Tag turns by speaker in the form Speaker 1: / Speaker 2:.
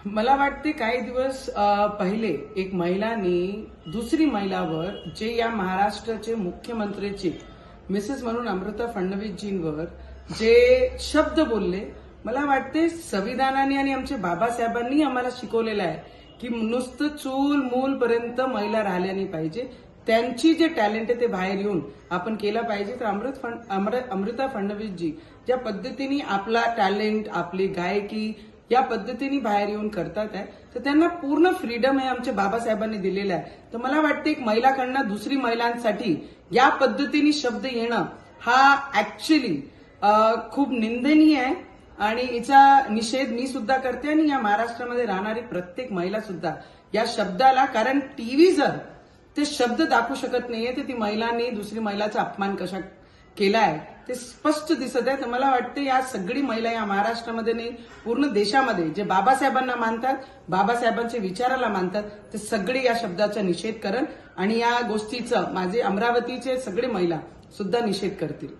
Speaker 1: मला वाटते काही दिवस पहिले एक महिलांनी दुसरी महिलावर जे या महाराष्ट्राचे मुख्यमंत्रीचे मिसेस म्हणून अमृता फडणवीसजींवर जे शब्द बोलले, मला वाटते संविधानाने आणि आमच्या बाबासाहेबांनी आम्हाला शिकवलेलं आहे की नुसतं चूल मूल पर्यंत महिला राहिल्या नाही पाहिजे. त्यांची जे टॅलेंट आहे ते बाहेर येऊन आपण केलं पाहिजे. तर अमृता फडणवीसजी ज्या पद्धतीने आपला टॅलेंट, आपली गायकी या पद्धतीने बाहेर येऊन करतात आहे, तर त्यांना पूर्ण फ्रीडम आहे आमच्या बाबासाहेबांनी दिलेला आहे. तर मला वाटतं एक महिलाकडनं दुसरी महिलांसाठी या पद्धतीने शब्द येणं हा ऍक्च्युली खूप निंदनीय आहे आणि याचा निषेध मी सुद्धा करते आणि या महाराष्ट्रामध्ये राहणारी प्रत्येक महिला सुद्धा या शब्दाला, कारण टीव्ही जर ते शब्द दाखवू शकत नाहीये तर ती महिलांनी दुसरी महिलाचा अपमान कशा केला आहे ते स्पष्ट दिसत आहे. तर मला वाटतं या सगळी महिला या महाराष्ट्रामध्ये नाही, पूर्ण देशामध्ये जे बाबासाहेबांना मानतात, बाबासाहेबांच्या विचाराला मानतात, ते सगळे या शब्दाचा निषेध करण आणि या गोष्टीचं माझे अमरावतीचे सगळे महिला सुद्धा निषेध करतील.